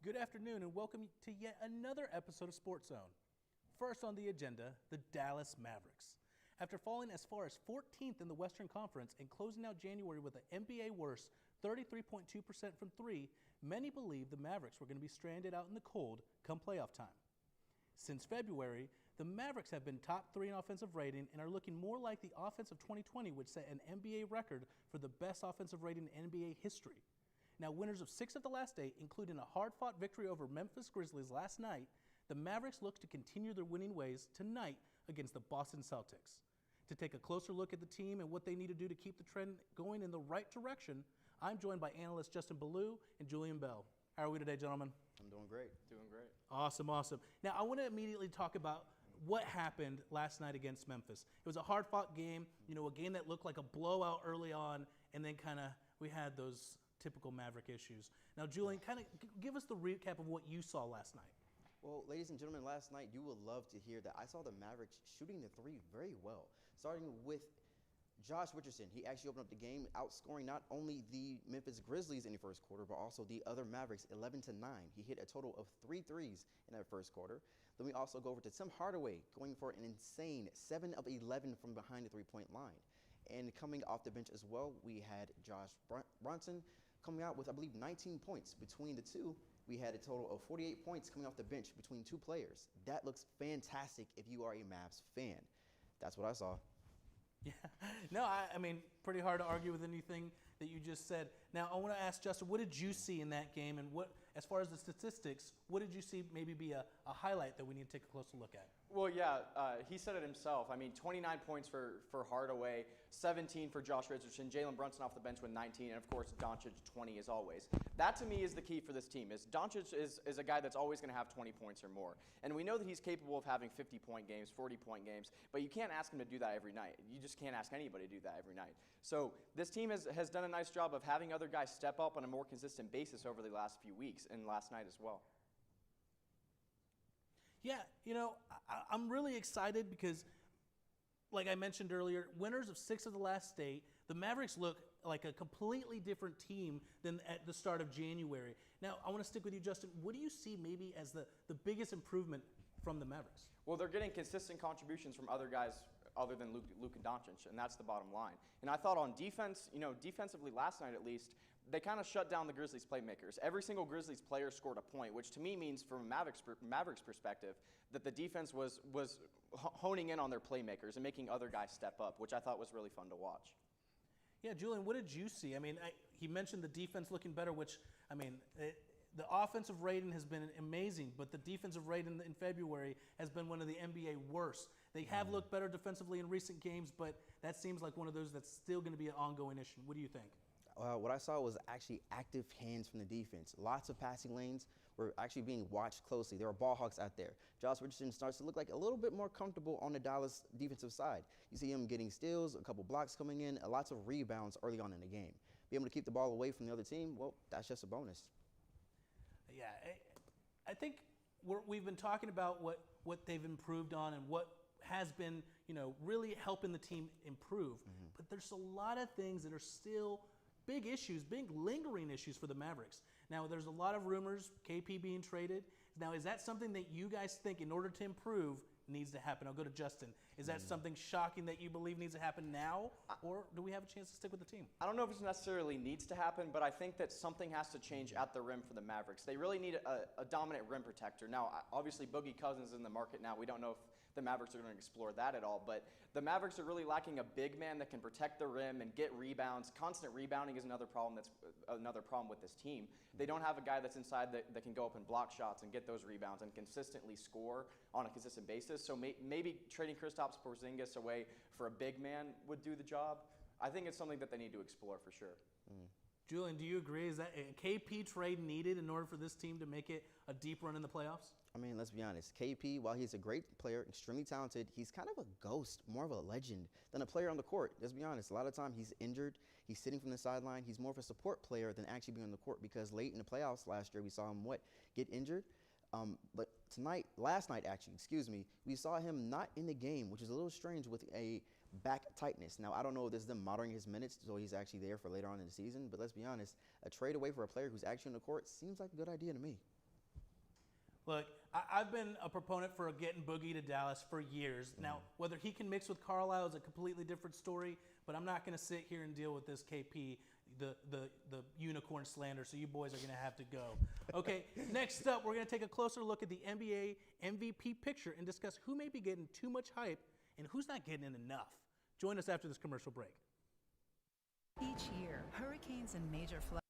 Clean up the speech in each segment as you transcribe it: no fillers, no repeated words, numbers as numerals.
Good afternoon and welcome to yet another episode of Sportszone. First on the agenda, the Dallas Mavericks. After falling as far as 14th in the Western Conference and closing out January with an NBA worst 33.2% from three, many believed the Mavericks were going to be stranded out in the cold come playoff time. Since February, the Mavericks have been top 3 in offensive rating and are looking more like the offense of 2020, which set an NBA record for the best offensive rating in NBA history. Now, winners of 6 of the last 8, including a hard-fought victory over Memphis Grizzlies last night, the Mavericks look to continue their winning ways tonight against the Boston Celtics. To take a closer look at the team and what they need to do to keep the trend going in the right direction, I'm joined by analysts Justin Ballou and Julian Bell. How are we today, gentlemen? I'm doing great. Doing great. Awesome. Now, I want to immediately talk about what happened last night against Memphis. It was a hard-fought game, a game that looked like a blowout early on, and then we had those typical Maverick issues. Now, Julian, give us the recap of what you saw last night. Well, ladies and gentlemen, last night you will love to hear that I saw the Mavericks shooting the three very well, starting with Josh Richardson. He actually opened up the game, outscoring not only the Memphis Grizzlies in the first quarter, but also the other Mavericks 11-9. He hit a total of 3 threes in that first quarter. Then we also go over to Tim Hardaway, going for an insane 7 of 11 from behind the three-point line. And coming off the bench as well, we had Josh Brunson coming out with, I believe, 19 points. Between the two, we had a total of 48 points coming off the bench between 2 players. That looks fantastic if you are a Mavs fan. That's what I saw. Yeah, no, I mean, pretty hard to argue with anything that you just said. Now, I want to ask Justin, what did you see in that game? And what, as far as the statistics, what did you see maybe be a highlight that we need to take a closer look at? Well, yeah, he said it himself. I mean, 29 points for Hardaway, 17 for Josh Richardson, Jalen Brunson off the bench with 19, and of course, Doncic 20 as always. That to me is the key for this team. Is Doncic is a guy that's always going to have 20 points or more. And we know that he's capable of having 50-point games, 40-point games, but you can't ask him to do that every night. You just can't ask anybody to do that every night. So this team has done a nice job of having other guys step up on a more consistent basis over the last few weeks and last night as well. Yeah, I'm really excited because, like I mentioned earlier, winners of 6 of the last 8, the Mavericks look like a completely different team than at the start of January. Now, I want to stick with you, Justin. What do you see maybe as the biggest improvement from the Mavericks? Well, they're getting consistent contributions from other guys other than Luka Doncic, and that's the bottom line. And I thought on defense, defensively last night at least, they kind of shut down the Grizzlies playmakers. Every single Grizzlies player scored a point, which to me means from a Mavericks perspective that the defense was honing in on their playmakers and making other guys step up, which I thought was really fun to watch. Yeah, Julian, what did you see? I mean, he mentioned the defense looking better, which, the offensive rating has been amazing, but the defensive rating in February has been one of the NBA worst. They have looked better defensively in recent games, but that seems like one of those that's still going to be an ongoing issue. What do you think? What I saw was actually active hands from the defense. Lots of passing lanes were actually being watched closely. There were ball hawks out there. Josh Richardson starts to look like a little bit more comfortable on the Dallas defensive side. You see him getting steals, a couple blocks coming in, lots of rebounds early on in the game. Be able to keep the ball away from the other team, well, that's just a bonus. Yeah, I think we've been talking about what they've improved on and what has been, really helping the team improve. Mm-hmm. But there's a lot of things that are still big issues, big lingering issues for the Mavericks. Now, there's a lot of rumors, KP being traded. Now, is that something that you guys think, in order to improve, needs to happen? I'll go to Justin. Is that something shocking that you believe needs to happen now, or do we have a chance to stick with the team? I don't know if it necessarily needs to happen, but I think that something has to change at the rim for the Mavericks. They really need a dominant rim protector. Now, obviously, Boogie Cousins is in the market now. We don't know if the Mavericks are going to explore that at all, but the Mavericks are really lacking a big man that can protect the rim and get rebounds. Constant rebounding is another problem with this team. They don't have a guy that's inside that can go up and block shots and get those rebounds and consistently score on a consistent basis. So maybe trading Kristaps Porzingis away for a big man would do the job. I think it's something that they need to explore for sure. Julian, do you agree? Is that a KP trade needed in order for this team to make it a deep run in the playoffs? I mean, let's be honest. KP, while he's a great player, extremely talented, he's kind of a ghost, more of a legend than a player on the court. Let's be honest. A lot of the time he's injured. He's sitting from the sideline. He's more of a support player than actually being on the court, because late in the playoffs last year we saw him, get injured. But last night, we saw him not in the game, which is a little strange with a back tightness. Now, I don't know if this is them monitoring his minutes so he's actually there for later on in the season, but let's be honest, a trade away for a player who's actually on the court seems like a good idea to me. Look, I've been a proponent for getting Boogie to Dallas for years. Now, whether he can mix with Carlisle is a completely different story, but I'm not going to sit here and deal with this KP, the unicorn slander, so you boys are going to have to go. Okay, next up, we're going to take a closer look at the NBA MVP picture and discuss who may be getting too much hype and who's not getting it enough. Join us after this commercial break. Each year, hurricanes and major floods.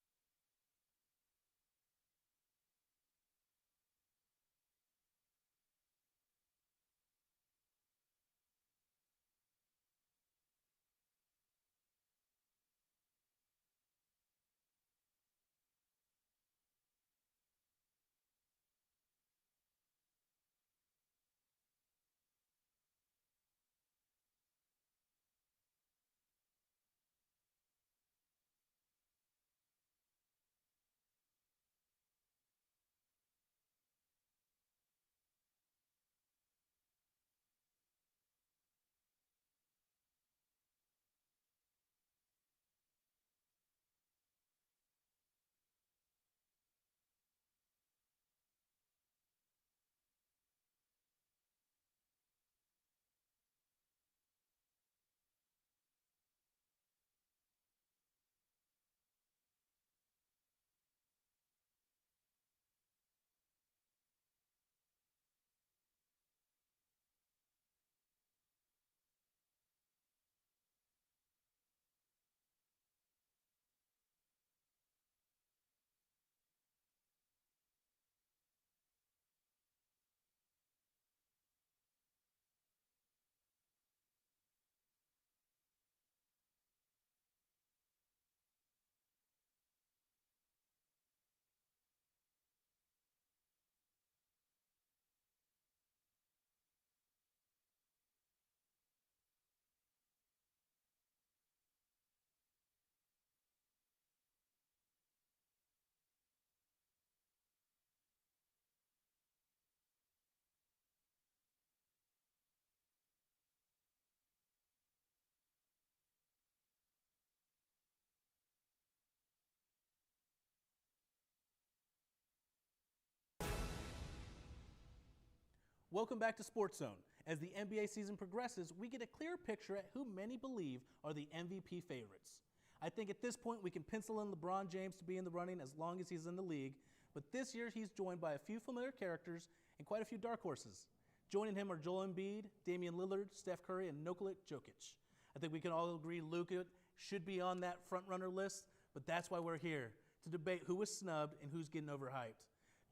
Welcome back to Sportszone. As the NBA season progresses, we get a clear picture at who many believe are the MVP favorites. I think at this point we can pencil in LeBron James to be in the running as long as he's in the league, but this year he's joined by a few familiar characters and quite a few dark horses. Joining him are Joel Embiid, Damian Lillard, Steph Curry, and Nikola Jokic. I think we can all agree Luka should be on that front-runner list, but that's why we're here, to debate who was snubbed and who's getting overhyped.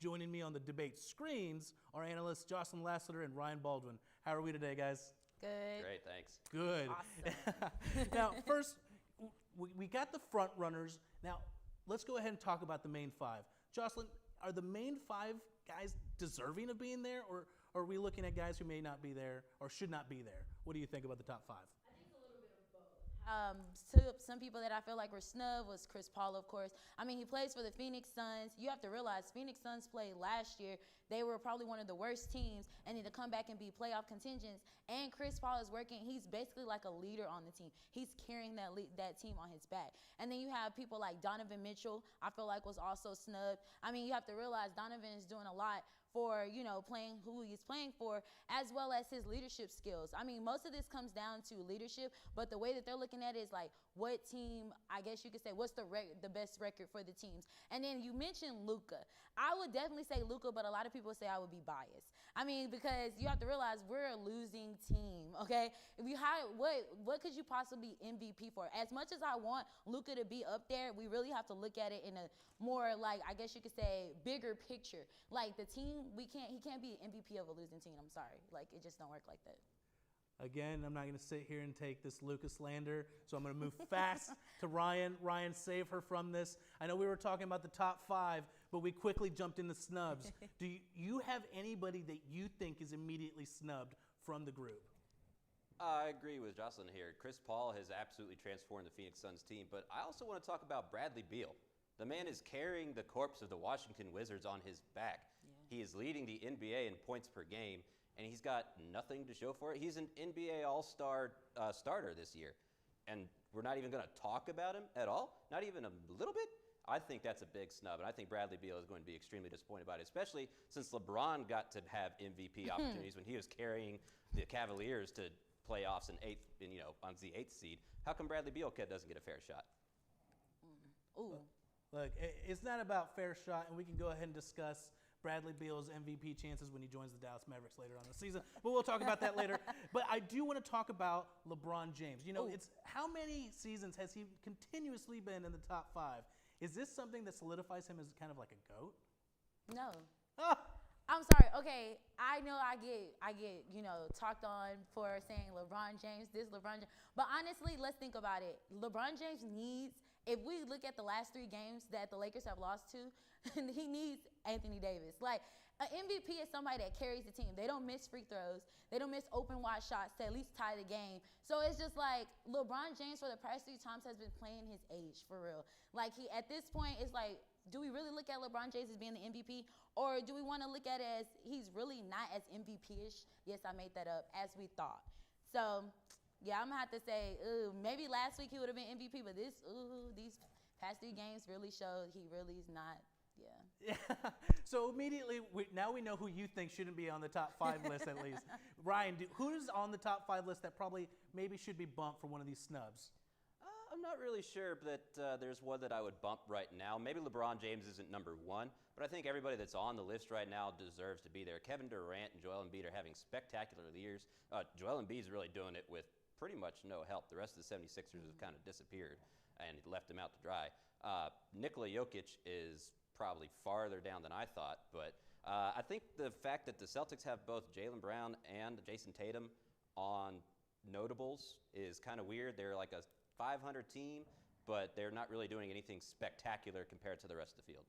Joining me on the debate screens are analysts Jocelyn Lassiter and Ryan Baldwin. How are we today, guys? Good. Great, thanks. Good. Awesome. Now, first, we got the front runners. Now, let's go ahead and talk about the main five. Jocelyn, are the main five guys deserving of being there, or are we looking at guys who may not be there or should not be there? What do you think about the top five? I think it's a little bit of both. Some people that I feel like were snubbed was Chris Paul, of course. I mean, he plays for the Phoenix Suns. You have to realize Phoenix Suns played last year. They were probably one of the worst teams, and then to come back and be playoff contingents. And Chris Paul is working. He's basically like a leader on the team. He's carrying that team on his back. And then you have people like Donovan Mitchell, I feel like was also snubbed. I mean, you have to realize Donovan is doing a lot for, playing who he's playing for, as well as his leadership skills. I mean, most of this comes down to leadership, but the way that they're looking at it is like, what team, I guess you could say, what's the best record for the teams? And then you mentioned Luka. I would definitely say Luka, but a lot of people say I would be biased. I mean, because you have to realize we're a losing team, okay? If you what could you possibly MVP for? As much as I want Luka to be up there, we really have to look at it in a more, like, I guess you could say, bigger picture. Like, the team, he can't be an MVP of a losing team. I'm sorry. Like, it just don't work like that. Again, I'm not going to sit here and take this Luka slander, so I'm going to move fast to Ryan. Ryan, save her from this. I know we were talking about the top five, but we quickly jumped into snubs. Do you have anybody that you think is immediately snubbed from the group? I agree with Jocelyn here. Chris Paul has absolutely transformed the Phoenix Suns team, but I also want to talk about Bradley Beal. The man is carrying the corpse of the Washington Wizards on his back. Yeah. He is leading the NBA in points per game, and he's got nothing to show for it. He's an NBA All-Star starter this year, and we're not even going to talk about him at all, not even a little bit. I think that's a big snub, and I think Bradley Beal is going to be extremely disappointed about it, especially since LeBron got to have MVP opportunities when he was carrying the Cavaliers to playoffs on the 8th seed. How come Bradley Beal doesn't get a fair shot? Ooh. Look, it's not about fair shot, and we can go ahead and discuss Bradley Beal's MVP chances when he joins the Dallas Mavericks later on the season. But we'll talk about that later. But I do want to talk about LeBron James. It's how many seasons has he continuously been in the top 5? Is this something that solidifies him as kind of like a GOAT? No. Ah! I'm sorry. Okay, I know I get talked on for saying LeBron James, LeBron James. But honestly, let's think about it. LeBron James needs, if we look at the last 3 games that the Lakers have lost to, he needs Anthony Davis. Like, an MVP is somebody that carries the team. They don't miss free throws. They don't miss open wide shots to at least tie the game. So it's just like LeBron James for the past 3 times has been playing his age for real. Like, he at this point it's like, do we really look at LeBron James as being the MVP, or do we want to look at it as he's really not as MVP-ish? Yes, I made that up, as we thought. So, yeah, I'm gonna have to say, maybe last week he would have been MVP, but these past 3 games really showed he really is not. Yeah. So immediately, now we know who you think shouldn't be on the top 5 list at least. Ryan, who's on the top 5 list that probably maybe should be bumped for one of these snubs? I'm not really sure that there's one that I would bump right now. Maybe LeBron James isn't number 1, but I think everybody that's on the list right now deserves to be there. Kevin Durant and Joel Embiid are having spectacular years. Joel Embiid's really doing it with pretty much no help. The rest of the 76ers have kind of disappeared and left him out to dry. Nikola Jokic is probably farther down than I thought, but I think the fact that the Celtics have both Jaylen Brown and Jason Tatum on notables is kind of weird. They're like a 500 team, but they're not really doing anything spectacular compared to the rest of the field.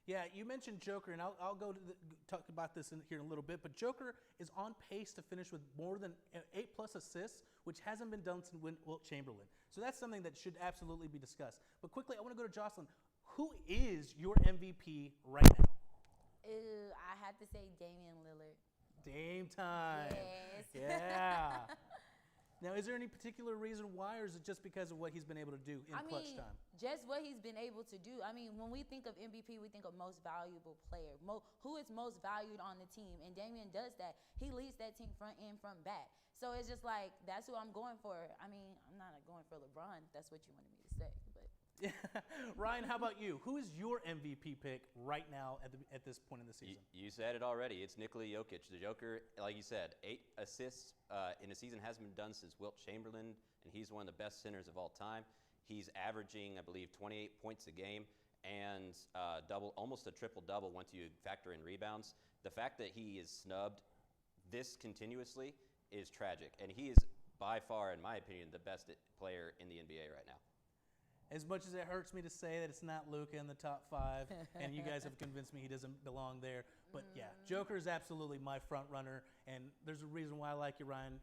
Yeah, you mentioned Joker, and I'll go to talk about this here in a little bit, but Joker is on pace to finish with more than 8+ assists, which hasn't been done since Wilt Chamberlain. So that's something that should absolutely be discussed. But quickly, I want to go to Jocelyn. Who is your MVP right now? I have to say Damian Lillard. Dame time. Yes. Yeah. Now, is there any particular reason why, or is it just because of what he's been able to do in clutch time? Just what he's been able to do. I mean, when we think of MVP, we think of most valuable player, who is most valued on the team, and Damian does that. He leads that team front and front back. So it's just like, that's who I'm going for. I mean, I'm not going for LeBron. That's what you wanted me to say, but. Ryan, how about you? Who is your MVP pick right now at this point in the season? You said it already. It's Nikola Jokic. The Joker, like you said, 8 assists in a season hasn't been done since Wilt Chamberlain, and he's one of the best centers of all time. He's averaging, I believe, 28 points a game and almost a triple-double once you factor in rebounds. The fact that he is snubbed this continuously is tragic, and he is by far, in my opinion, the best player in the NBA right now. As much as it hurts me to say that it's not Luka in the top 5, and you guys have convinced me he doesn't belong there, but yeah, Joker is absolutely my front runner, and there's a reason why I like you, Ryan.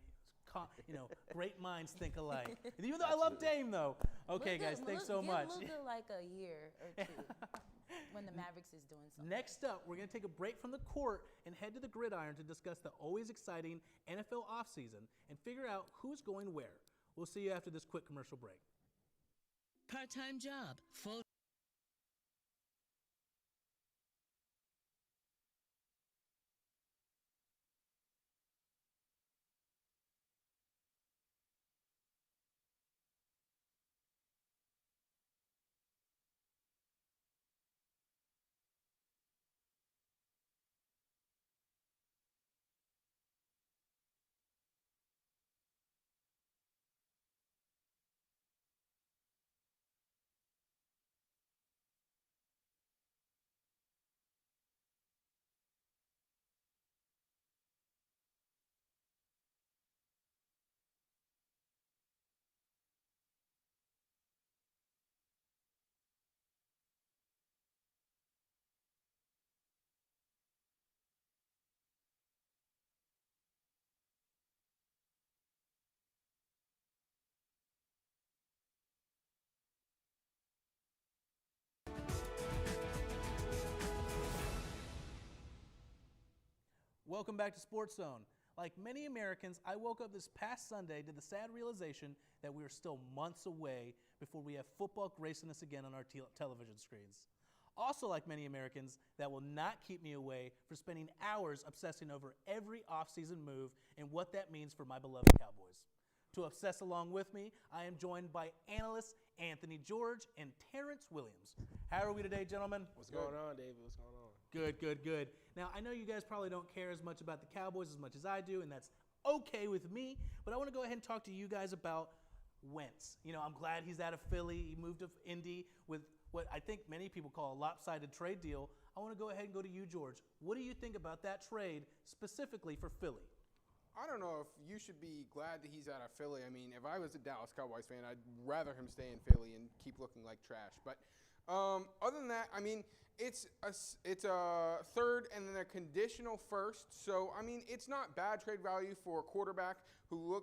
Great minds think alike. Even though I love Dame, though. Okay, guys, thanks so much. Give Luka like a year or 2 when the Mavericks is doing something. Next up, we're going to take a break from the court and head to the gridiron to discuss the always exciting NFL offseason and figure out who's going where. We'll see you after this quick commercial break. Part-time job, full. Welcome back to Sportszone. Like many Americans, I woke up this past Sunday to the sad realization that we are still months away before we have football gracing us again on our television screens. Also, like many Americans, that will not keep me away from spending hours obsessing over every offseason move and what that means for my beloved Cowboys. To obsess along with me, I am joined by analysts Anthony George and Terrence Williams. How are we today, gentlemen? What's going on, David? What's going on? Good, good, good. Now, I know you guys probably don't care as much about the Cowboys as much as I do, and that's okay with me, but I want to go ahead and talk to you guys about Wentz. You know, I'm glad he's out of Philly. He moved to Indy with what I think many people call a lopsided trade deal. I want to go ahead and go to you, George. What do you think about that trade specifically for Philly? I don't know if you should be glad that he's out of Philly. I mean, if I was a Dallas Cowboys fan, I'd rather him stay in Philly and keep looking like trash. But other than that, I mean, it's a third and then a conditional first. So, I mean, it's not bad trade value for a quarterback who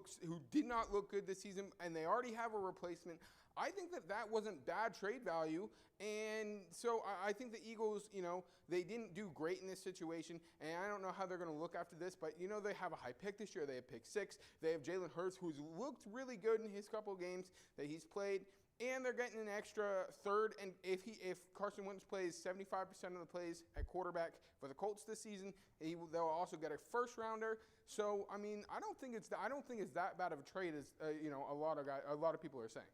did not look good this season, and they already have a replacement. I think that wasn't bad trade value. And so I think the Eagles, you know, they didn't do great in this situation. And I don't know how they're going to look after this, but, you know, they have a high pick this year. They have pick 6. They have Jalen Hurts, who's looked really good in his couple games that he's played. And they're getting an extra third. And if Carson Wentz plays 75% of the plays at quarterback for the Colts this season, they'll also get a first rounder. So I mean, I don't think it's that bad of a trade as you know, a lot of people are saying.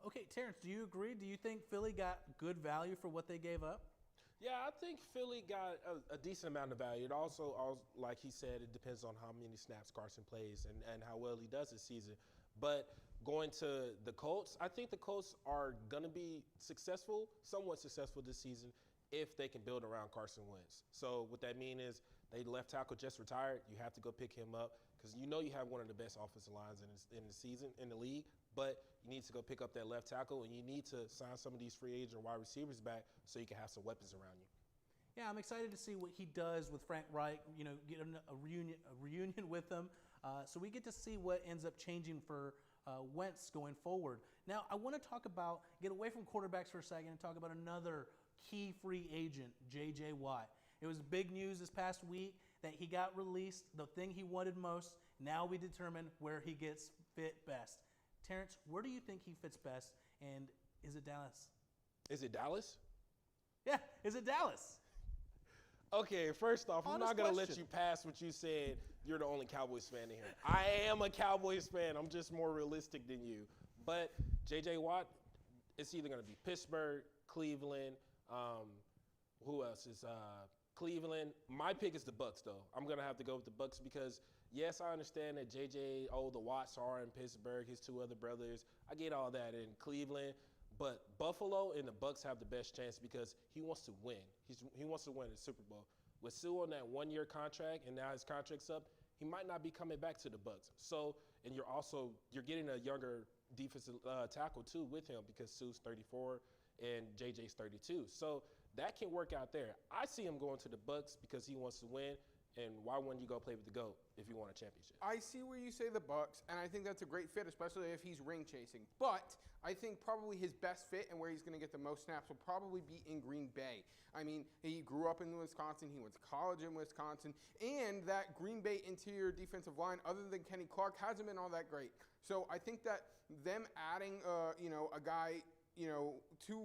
Okay, Terrence, do you agree? Do you think Philly got good value for what they gave up? Yeah, I think Philly got a decent amount of value. It also, like he said, it depends on how many snaps Carson plays and how well he does this season. But going to the Colts, I think the Colts are going to be successful, somewhat successful this season if they can build around Carson Wentz. So what that means is they left tackle just retired. You have to go pick him up because you know you have one of the best offensive lines in the season, in the league. But you need to go pick up that left tackle, and you need to sign some of these free agent wide receivers back so you can have some weapons around you. Yeah, I'm excited to see what he does with Frank Reich, you know, get a reunion with him. So we get to see what ends up changing for Wentz going forward. Now, I want to get away from quarterbacks for a second and talk about another key free agent, J.J. Watt. It was big news this past week that he got released, the thing he wanted most. Now we determine where he gets fit best. Terrence, where do you think he fits best, and is it Dallas? Is it Dallas? Yeah, is it Dallas? Okay, first off, I'm not going to let you pass what you said. You're the only Cowboys fan in here. I am a Cowboys fan. I'm just more realistic than you. But J.J. Watt, it's either going to be Pittsburgh, Cleveland. Who else is Cleveland? My pick is the Bucs, though. I'm going to have to go with the Bucs because, yes, I understand that J.J., the Watts are in Pittsburgh, his 2 other brothers. I get all that in Cleveland. But Buffalo and the Bucs have the best chance because he wants to win. He wants to win the Super Bowl. With Sue on that 1-year contract and now his contract's up, he might not be coming back to the Bucs. So, and you're getting a younger defensive tackle too with him because Sue's 34 and JJ's 32. So that can work out there. I see him going to the Bucs because he wants to win. And why wouldn't you go play with the GOAT if you want a championship? I see where you say the Bucs, and I think that's a great fit, especially if he's ring chasing. But I think probably his best fit and where he's going to get the most snaps will probably be in Green Bay. I mean, he grew up in Wisconsin. He went to college in Wisconsin. And that Green Bay interior defensive line, other than Kenny Clark, hasn't been all that great. So I think that them adding, a guy, to,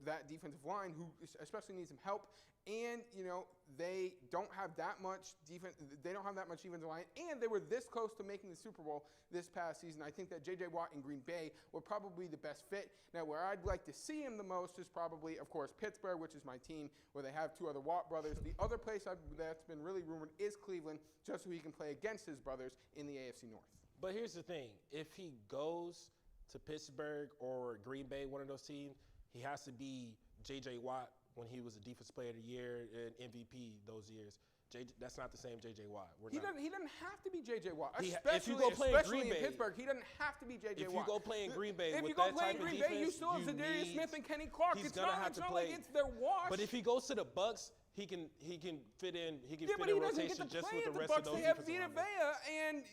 that defensive line who especially needs some help, and, they don't have that much defense. They don't have that much defensive line, and they were this close to making the Super Bowl this past season. I think that J.J. Watt in Green Bay were probably the best fit. Now, where I'd like to see him the most is probably, of course, Pittsburgh, which is my team, where they have 2 other Watt brothers. The other place that's been really rumored is Cleveland, just so he can play against his brothers in the AFC North. But here's the thing. If he goes to Pittsburgh or Green Bay, one of those teams, he has to be J.J. Watt when he was a Defensive Player of the Year and MVP those years. That's not the same J.J. Watt. He doesn't have to be J.J. Watt. If you go play in Green Bay, Pittsburgh, he doesn't have to be J.J. Watt. If you go play in Green Bay, if with you go that play type in Green of Bay, defense, you still have Zadarius Smith and Kenny Clark. He's It's gonna not have to like play. it's their wash. But if he goes to the Bucs, he can fit in. He can but fit in he doesn't get rotation to just play with at the the rest Bucs. of those They have defensive Vita linemen.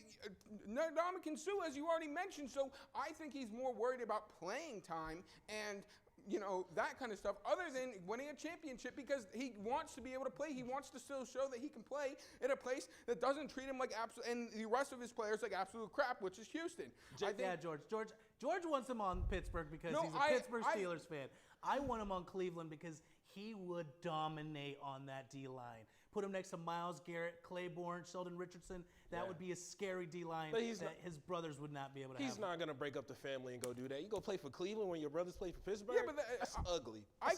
Vea and Ndamukong Suh, as you already mentioned. So I think he's more worried about playing time and that kind of stuff, other than winning a championship, because he wants to be able to play. He wants to still show that he can play in a place that doesn't treat him like and the rest of his players like absolute crap, which is Houston. George, George wants him on Pittsburgh because he's a Pittsburgh Steelers fan. I want him on Cleveland because he would dominate on that D-line. Put him next to Myles Garrett, Claiborne, Sheldon Richardson. That would be a scary D-line that his brothers would not be able to have. He's not going to break up the family and go do that. You go play for Cleveland when your brothers play for Pittsburgh? Yeah, but that's ugly. I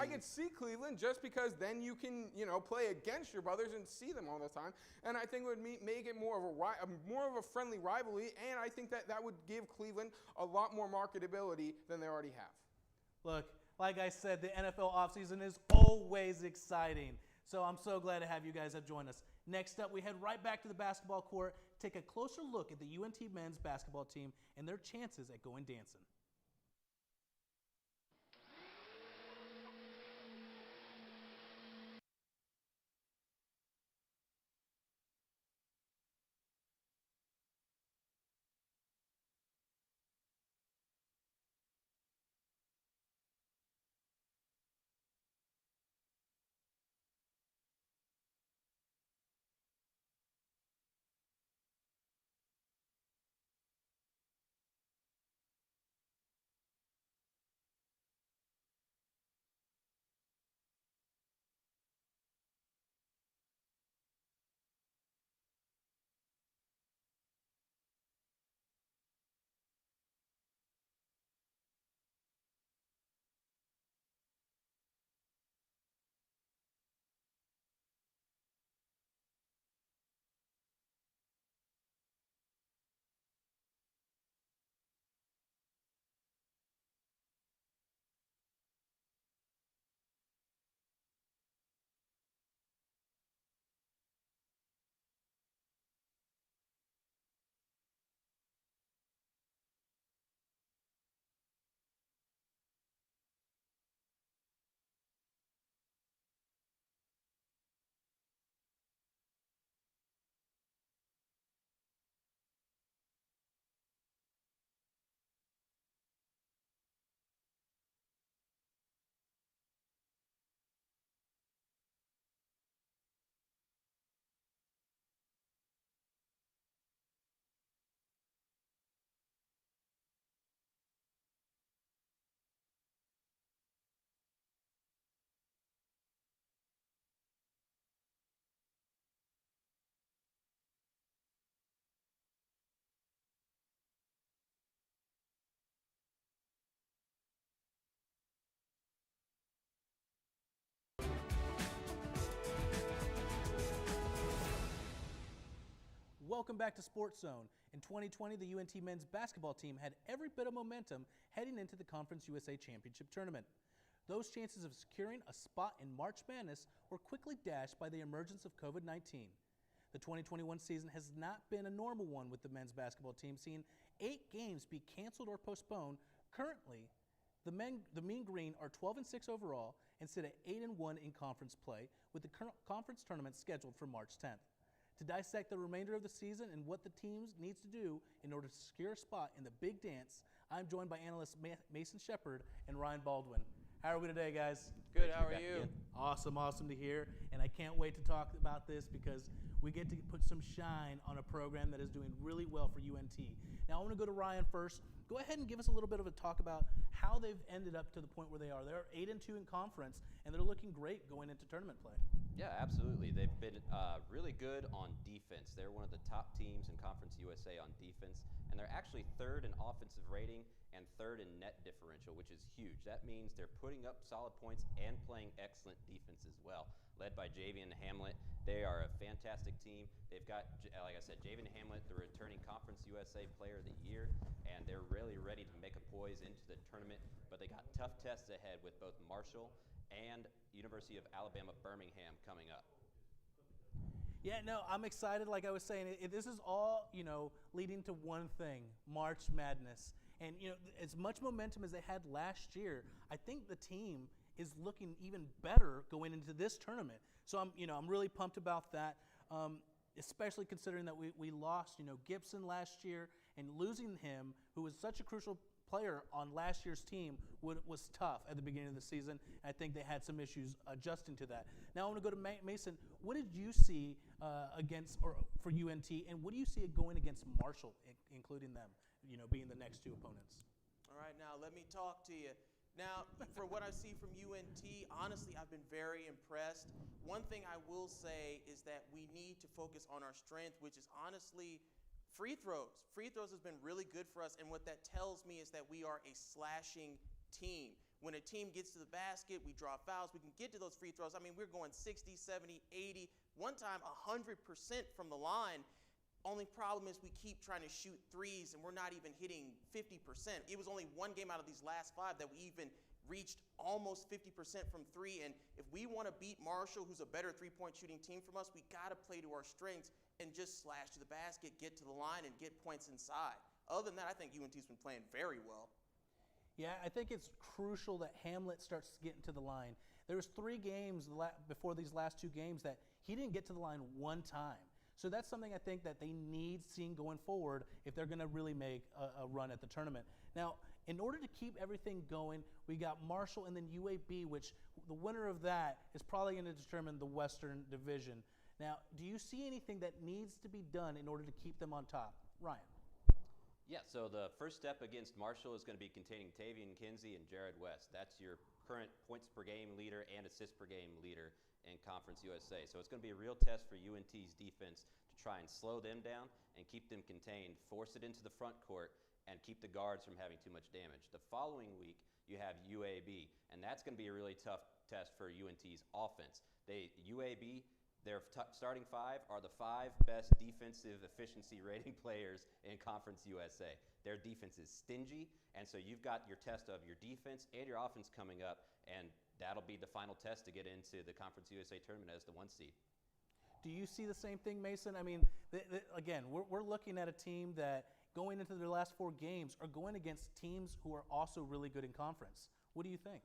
can see Cleveland just because then you can, play against your brothers and see them all the time. And I think it would make it more of a friendly rivalry, and I think that would give Cleveland a lot more marketability than they already have. Look, like I said, the NFL offseason is always exciting. So I'm so glad to have you guys have joined us. Next up, we head right back to the basketball court, take a closer look at the UNT men's basketball team and their chances at going dancing. Welcome back to Sportszone. In 2020, the UNT men's basketball team had every bit of momentum heading into the Conference USA Championship Tournament. Those chances of securing a spot in March Madness were quickly dashed by the emergence of COVID-19. The 2021 season has not been a normal one with the men's basketball team, seeing 8 games be canceled or postponed. Currently, the Mean Green are 12-6 overall and sit at 8-1 in conference play, with the conference tournament scheduled for March 10th. To dissect the remainder of the season and what the team needs to do in order to secure a spot in the big dance, I'm joined by analysts Mason Shepard and Ryan Baldwin. How are we today, guys? Good, how are you? Awesome to hear. And I can't wait to talk about this because we get to put some shine on a program that is doing really well for UNT. Now, I want to go to Ryan first. Go ahead and give us a little bit of a talk about how they've ended up to the point where they are. They're 8-2 in conference, and they're looking great going into tournament play. Yeah, absolutely. They've been really good on defense. They're one of the top teams in Conference USA on defense, and they're actually 3rd in offensive rating and 3rd in net differential, which is huge. That means they're putting up solid points and playing excellent defense as well. Led by Javian Hamlet, they are a fantastic team. They've got, like I said, Javian Hamlet, the returning Conference USA Player of the Year, and they're really ready to make a poise into the tournament, but they got tough tests ahead with both Marshall and University of Alabama Birmingham coming up. Yeah, no, I'm excited. Like I was saying, this is all, leading to one thing, March Madness. And, as much momentum as they had last year, I think the team is looking even better going into this tournament. So I'm really pumped about that, especially considering that we lost, Gibson last year, and losing him, who was such a crucial player on last year's team, was tough at the beginning of the season. I think they had some issues adjusting to that. Now I want to go to Mason. What did you see for UNT, and what do you see going against Marshall, including them being the next two opponents. All right, now let me talk to you. Now, for what I see from UNT, honestly, I've been very impressed. One thing I will say is that we need to focus on our strength, which is honestly free throws. Free throws has been really good for us, and what that tells me is that we are a slashing team. When a team gets to the basket, we draw fouls, we can get to those free throws. I mean, we're going 60, 70, 80, one time 100% from the line. Only problem is we keep trying to shoot threes, and we're not even hitting 50%. It was only one game out of these last 5 that we even reached almost 50% from 3. And if we want to beat Marshall, who's a better three-point shooting team from us, we got to play to our strengths and just slash to the basket, get to the line, and get points inside. Other than that, I think UNT's been playing very well. Yeah, I think it's crucial that Hamlet starts getting to the line. There was 3 games before these last 2 games that he didn't get to the line one time. So that's something I think that they need seeing going forward if they're going to really make a run at the tournament. Now, in order to keep everything going, we got Marshall and then UAB, which the winner of that is probably going to determine the Western Division. Now, do you see anything that needs to be done in order to keep them on top? Ryan. Yeah, so the first step against Marshall is going to be containing Tavian Kinsey and Jared West. That's your current points per game leader and assists per game leader in Conference USA. So it's going to be a real test for UNT's defense to try and slow them down and keep them contained, force it into the front court, and keep the guards from having too much damage. The following week, you have UAB, and that's going to be a really tough test for UNT's offense. UAB, their starting 5 are the 5 best defensive efficiency rating players in Conference USA. Their defense is stingy, and so you've got your test of your defense and your offense coming up, and that'll be the final test to get into the Conference USA tournament as the 1 seed. Do you see the same thing, Mason? I mean, again, we're looking at a team that going into their last 4 games are going against teams who are also really good in conference. What do you think?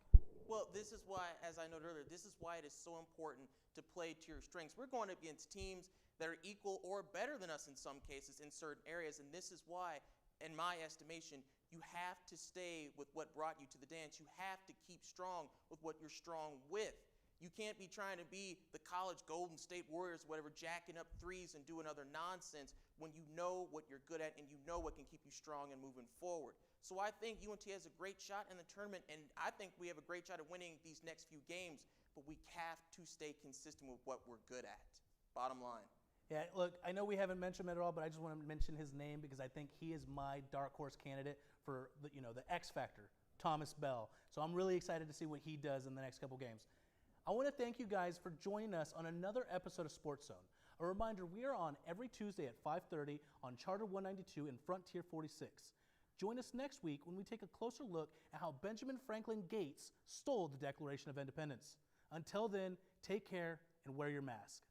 Well, this is why, as I noted earlier, this is why it is so important to play to your strengths. We're going up against teams that are equal or better than us in some cases in certain areas, and this is why, in my estimation, you have to stay with what brought you to the dance. You have to keep strong with what you're strong with. You can't be trying to be the college Golden State Warriors, whatever, jacking up threes and doing other nonsense when you know what you're good at and you know what can keep you strong and moving forward. So I think UNT has a great shot in the tournament, and I think we have a great shot at winning these next few games, but we have to stay consistent with what we're good at. Bottom line. Yeah, look, I know we haven't mentioned him at all, but I just want to mention his name because I think he is my dark horse candidate for the X factor, Thomas Bell. So I'm really excited to see what he does in the next couple games. I want to thank you guys for joining us on another episode of Sportszone. A reminder, we are on every Tuesday at 5:30 on Charter 192 and Frontier 46. Join us next week when we take a closer look at how Benjamin Franklin Gates stole the Declaration of Independence. Until then, take care and wear your mask.